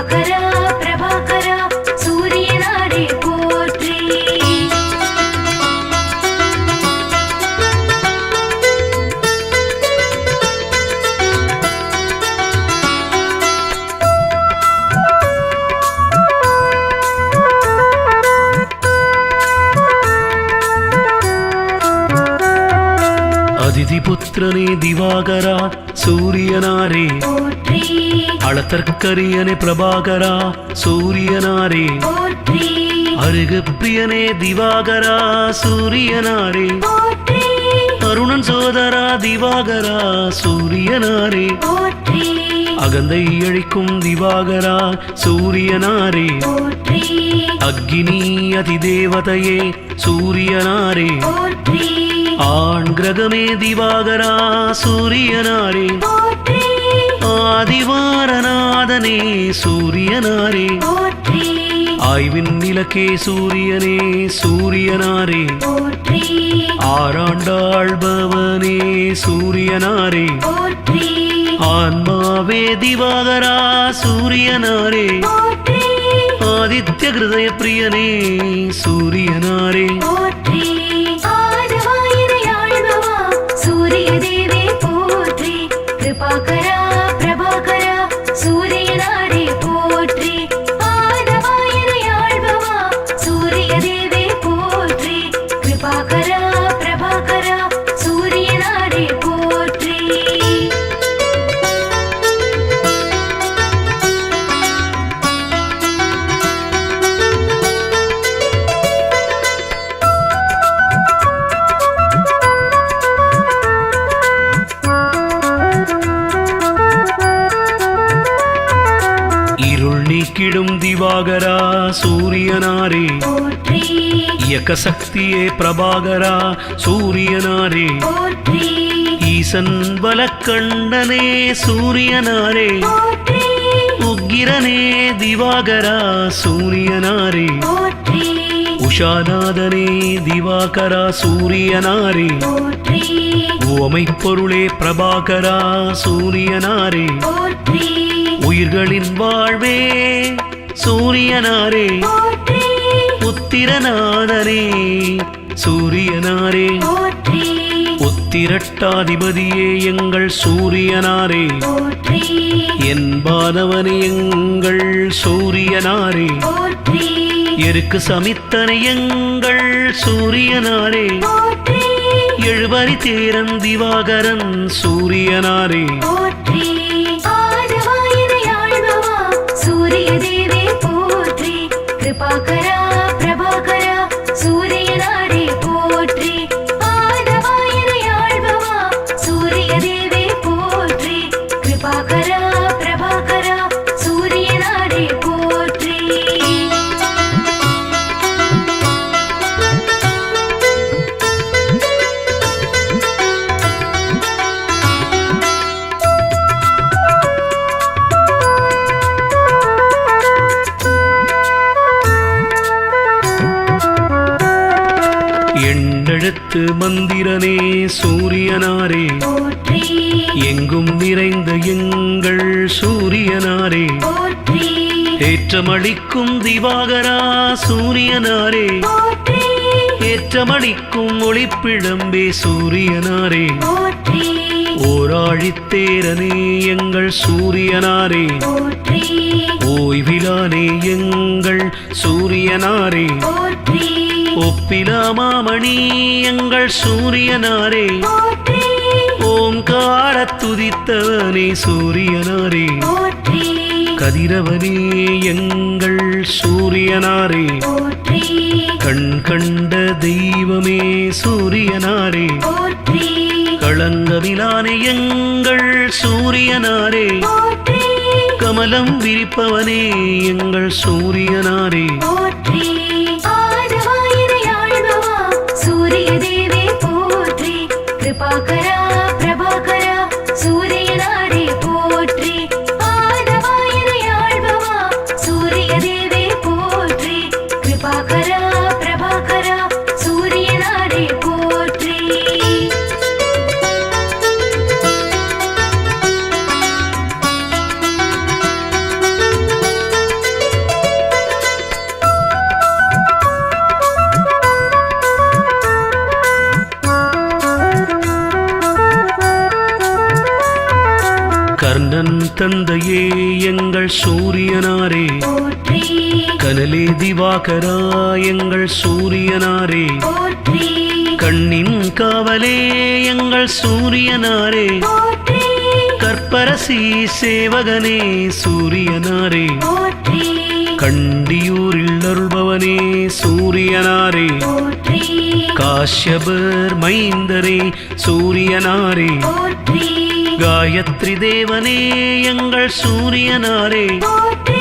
கிருபாகரா பிரபாகரா சூரியனாரே போற்றி. அதிதிபுத்திரனே திவாகரா சூரியனாரே போற்றி அளத்தற்கரியனே பிரபாகரா சூரியனாரே போற்றி அருகு பிரியனே திவாகரா சூரியனாரே போற்றி அருணன் சோதரா திவாகரா சூரியனாரே போற்றி அகந்தை அழிக்கும் திவாகரா சூரியனாரே போற்றி அக்னி அதிதேவதையே சூரியனாரே போற்றி ஆண் கிரகமே திவாகரா சூரியனாரே போற்றி ஆதிவாரநாதனே சூரியனாரே போற்றி ஆய்வின் நிலக்கே சூரியனே சூரியனாரே போற்றி ஆராண்டாள்பவனே சூரியனாரே போற்றி ஆன்மாவே திவாகரா சூரியனாரே போற்றி ஆதித்ய ஹிருதய பிரியனே சூரியனாரே போற்றி ஆதவாயிரையாழ்பவா சூரிய தேவே போற்றி கிருபாகரா பிரபாகரா சூரியனாரே போற்றி ஆதவாயிரையாழ்பவா சூரிய தேவே போற்றி கிருபாகரா பிரபாகரா சூரியனாரே போற்றி. இருள் நீக்கிடும் திவாகரா சூரியனாரே போற்றி இயக்க சக்தியே பிரபாகரா சூரியனாரே போற்றி ஈசன் பலக்கண்டனே சூரியனாரே போற்றி உக்கிரனே திவாகரா சூரியனாரே போற்றி உஷாநாதனே திவாகரா சூரியனாரே போற்றி ஓமை பொருளே பிரபாகரா சூரியனாரே போற்றி உயிர்களின் வாழ்வே சூரியனாரே போற்றி உத்திரநாதனே சூரியனாரே போற்றி உத்திரட்டாதிபதியே எங்கள் சூரியனாரே போற்றி என்பானவனே எங்கள் சூரியனாரே போற்றி எருக்கு சமித்தனை எங்கள் சூரியனாரே போற்றி எழுபறி தேரன் திவாகரன் சூரியனாரே போற்றி ஆதவாயிரையாழ்பவா சூரிய தேவே போற்றி கிருபாகரா பிரபாகரா சூரியனாரே போற்றி ஆதவாயிரையாழ்பவா சூரிய தேவே போற்றி கிருபாகரா பிரபாகரா சூரியனாரே போற்றி. எண்ணெழுத்து மந்திரனே சூரியனாரே போற்றி எங்கும் நிறைந்த எங்கள் சூரியனாரே போற்றி ஏற்றமளிக்கும் திவாகரா சூரியனாரே போற்றி ஏற்றமளிக்கும் ஒளிப்பிழம்பே சூரியனாரே போற்றி ஓராழித்தேரனே எங்கள் சூரியனாரே போற்றி ஓய்விலானே எங்கள் சூரியனாரே போற்றி ஒப்பிலாமாமணி எங்கள் சூரியனாரே போற்றி ஓங்காரத் துதித்தவனே சூரியனாரே போற்றி கதிரவனே எங்கள் சூரியனாரே போற்றி கண் கண்ட தெய்வமே சூரியனாரே போற்றி களங்கமிலானே எங்கள் சூரியனாரே போற்றி கமலம் விரிப்பவனே எங்கள் சூரியனாரே போற்றி ஆதவாயிரையாழ்பவா சூரிய தேவே போற்றி கிருபாகரா பிரபாகரா சூரியனாரே போற்றி ஆதவாயிரையாழ்பவா சூரிய தேவே போற்றி கிருபாகரா பிரபாகரா சூரியனாரே போற்றி. தந்தையே எங்கள் சூரியனாரே, போற்றி கனலே திவாகரா எங்கள் சூரியனாரே, போற்றி கண்ணின் காவலே எங்கள் சூரியனாரே, போற்றி கற்பரசி சேவகனே சூரியனாரே, போற்றி கண்டியூரில் அருள்பவனே சூரியனாரே, போற்றி காஷ்யபர் மைந்தரே சூரியனாரே, போற்றி காயத்ரி தேவனே எங்கள் சூரியனாரே, போற்றி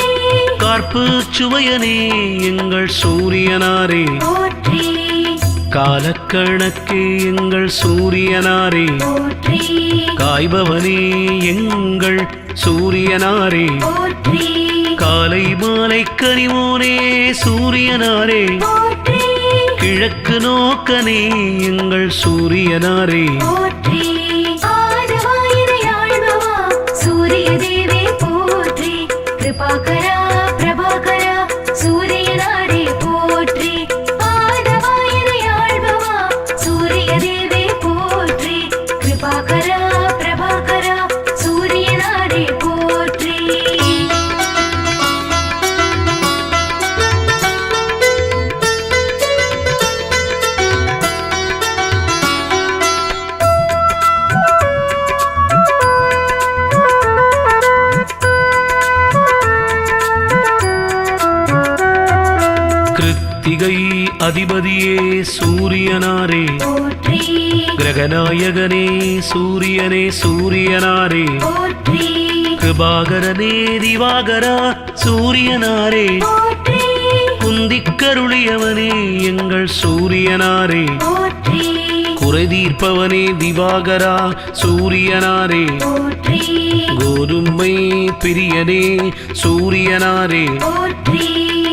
கார்ப்பு சுவையனே எங்கள் சூரியனாரே, போற்றி காலக்கணக்கே எங்கள் சூரியனாரே, போற்றி காய்பவனே எங்கள் சூரியனாரே, போற்றி காலை மாலை கனிவோனே சூரியனாரே, போற்றி கிழக்கு நோக்கனே எங்கள் சூரியனாரே, போற்றி ஆதவாயினை ஆள்பவா சூரிய தேவே போற்றி கிருபாகரா பிரபாகரா சூரியனாரே போற்றி ஆதவாயினை ஆள்பவா சூரிய தேவே போற்றி கிருபாகரா பிரபாகரா சூரியனாரே போற்றி கிருத்திகை அதிபதியே சூரியனாரே, போற்றி கிரகநாயகனே சூரியனே சூரியனாரே, போற்றி கிருபாகரனே திவாகரா சூரியனாரே, போற்றி குந்திக்கருளியவனே எங்கள் சூரியனாரே, போற்றி குறை தீர்ப்பவனே திவாகரா சூரியனாரே, போற்றி கோதுமை பிரியனே சூரியனாரே, போற்றி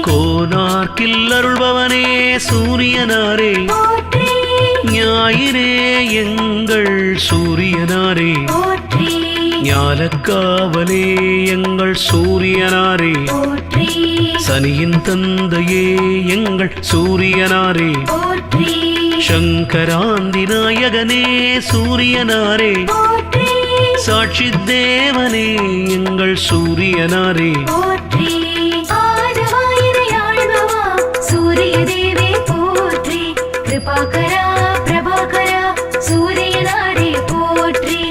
கோனார்க்கில் அருள்பவனே சூரியனாரே, போற்றி ஞாயிறே எங்கள் சூரியனாரே, போற்றி ஞாலக்காவலே எங்கள் சூரியனாரே, போற்றி சனியின் தந்தையே எங்கள் சூரியனாரே, போற்றி சங்கராந்தி நாயகனே சூரியனாரே, போற்றி சாட்சி தேவனே எங்கள் சூரியனாரே, போற்றி ஆதவாயினை ஆள்பவா சூரிய தேவே போற்றி கிருபாகரா பிரபாகரா சூரியனாரே போற்றி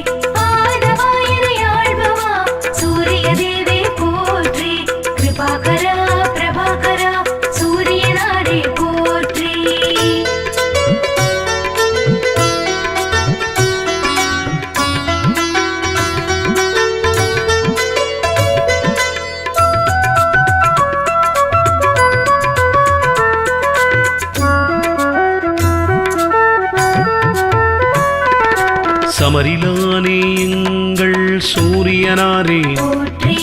ஆதவாயினை ஆள்பவா சூரிய தேவே போற்றி கிருபாகரா பிரபாகரா சூரியனாரே போற்றி சமரிலானே எங்கள் சூரியனாரே, போற்றி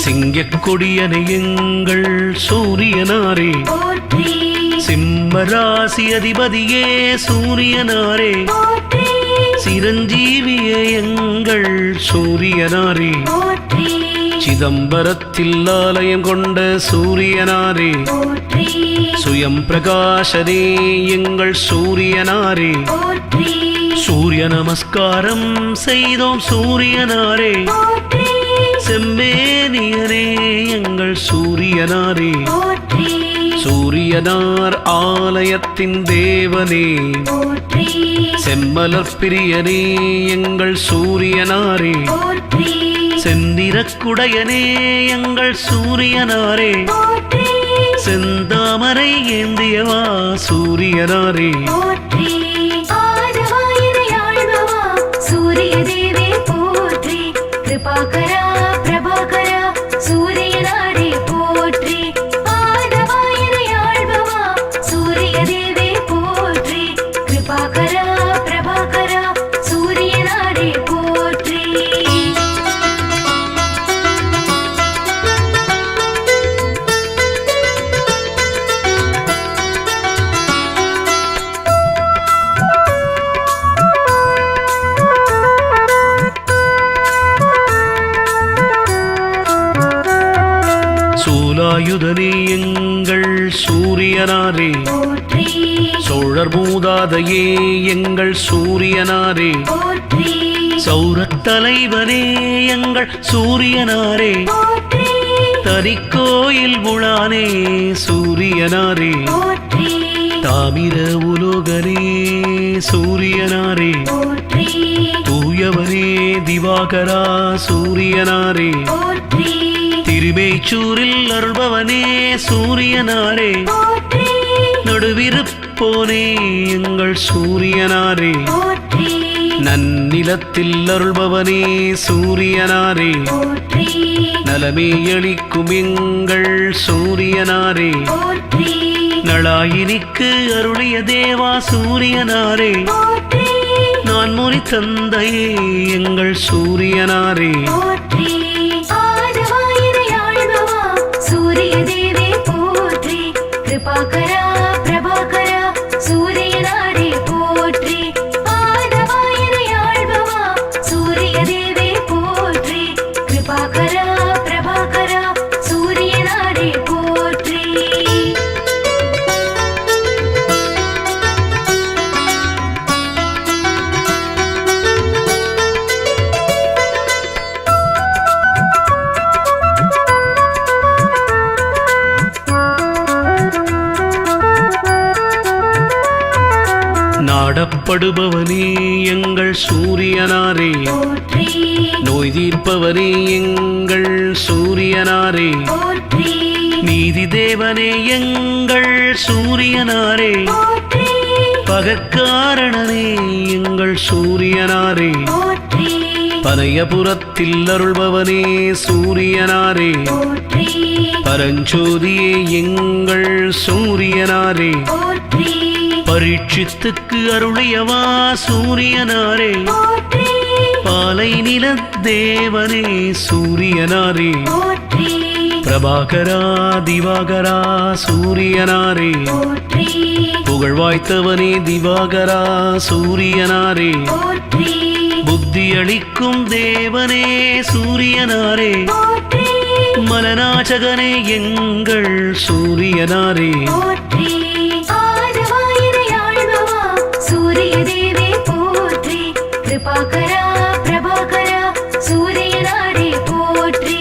சிங்கக்கொடியனை எங்கள் சூரியனாரே, போற்றி சிம்மராசி அதிபதியே சூரியனாரே, போற்றி சிரஞ்சீவியே எங்கள் சூரியனாரே, போற்றி சிதம்பரத்தில் ஆலயம் கொண்ட சூரியனாரே, போற்றி சுயம் பிரகாசனே எங்கள் சூரியனாரே, போற்றி சூரிய நமஸ்காரம் செய்தோம் சூரியனாரே, போற்றி செம்மேனியரே எங்கள் சூரியனாரே, போற்றி சூரியனார் ஆலயத்தின் தேவனே, போற்றி செம்மலர் பிரியனே எங்கள் சூரியனாரே, போற்றி செந்திரக்குடையனே எங்கள் சூரியனாரே, போற்றி செந்தாமரை ஏந்தியவா சூரியனாரே, போற்றி ஆதவாயினை ஆள்பவா சூரிய தேவே போற்றி கிருபாகரா பிரபாகரா சூரியனாரே போற்றி ஆதவாயினை ஆள்பவா சூரிய தேவே போற்றி கிருபாகரா பிரபாகரா சூரியனாரே போற்றி சூலாயுதனே எங்கள் சூரியனாரே, போற்றி சோழர் மூதாதையே எங்கள் சூரியனாரே, போற்றி சௌரத் தலைவனே எங்கள் சூரியனாரே போற்றி தனிக்கோயில் உளானே சூரியனாரே போற்றி தாமிர உலோகனே சூரியனாரே போற்றி தூயவனே திவாகரா சூரியனாரே போற்றி திருமேச்சூரில் அருள்பவனே சூரியனாரே போற்றி நடுவிருப்போனே எங்கள் சூரியனாரே போற்றி நன்னிலத்தில் அருள்பவனே சூரியனாரே போற்றி நலமே அளிக்கும் எங்கள் சூரியனாரே போற்றி நளாயினிக்கு அருளிய தேவா சூரியனாரே போற்றி நான் முனி தந்தையே எங்கள் சூரியனாரே போற்றி ஆதவாயிரை ஆழ்பவா சூரிய தேவே போற்றி கிருபாகரா பிரபாகரா சூரியனாரே போற்றி ஆதவாயிரை ஆழ்பவா சூரிய தேவே போற்றி கிருபாகரா பிரபாகரா சூரியனாரே போற்றி நாடப்படுபவனே எங்கள் சூரியனாரே போற்றி நோய் தீர்ப்பவனே எங்கள் சூரியனாரே போற்றி நீதி தேவனே எங்கள் சூரியனாரே போற்றி பகற்காரணனே எங்கள் சூரியனாரே போற்றி பனையபுரத்தில் அருள்பவனே சூரியனாரே போற்றி பரஞ்சோதியே எங்கள் சூரியனாரே போற்றி பரீட்சித்துக்கு அருளியவா சூரியனாரே போற்றி பாலை நில தேவனே சூரியனாரே போற்றி பிரபாகரா திவாகரா சூரியனாரே போற்றி புகழ் வாய்த்தவனே திவாகரா சூரியனாரே போற்றி புத்தி அளிக்கும் தேவனே சூரியனாரே போற்றி மலநாச்சகனே எங்கள் சூரியனாரே போற்றி ஆதவாயிரை ஆழ்பவா சூரிய தேவே போற்றி கிருபாகரா பிரபாகரா சூரியனாரே போற்றி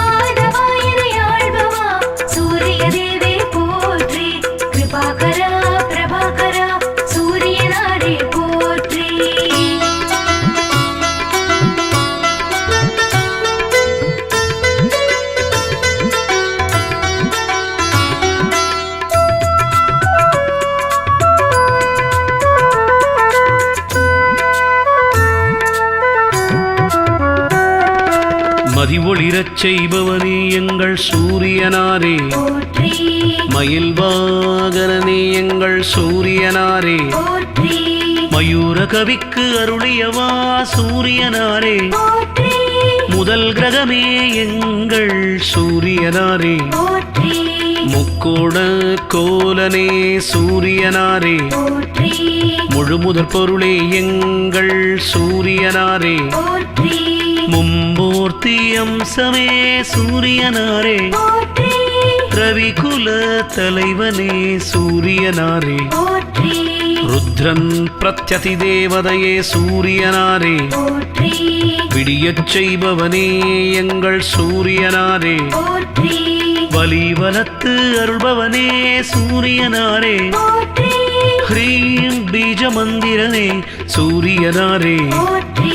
ஆதவாயிரை ஆழ்பவா சூரிய தேவே போற்றி கிருபாகரா பிரபாகரா சூரியனாரே போற்றி மதி ஒளிரச் செய்பவனே எங்கள் சூரியனாரே போற்றி மயில் வாகனனே எங்கள் சூரியனாரே போற்றி மயூர கவிக்கு அருளியவா சூரியனாரே போற்றி முதல் கிரகமே எங்கள் சூரியனாரே போற்றி முக்கோண கோலனே சூரியனாரே போற்றி முழுமுதற் பொருளே எங்கள் சூரியனாரே போற்றி மும்மூர்த்தி அம்சமே சூரியனாரே போற்றி ரவிகுல தலைவனே சூரியனாரே போற்றி ருத்ரன் பிரத்யதி தேவதையே சூரியனாரே போற்றி விடியச் செய்பவனே எங்கள் சூரியனாரே போற்றி வலிவலத்து அருள்பவனே சூரியனாரே போற்றி ஹ்ரீம் பீஜ மந்திரனே சூரியனாரே போற்றி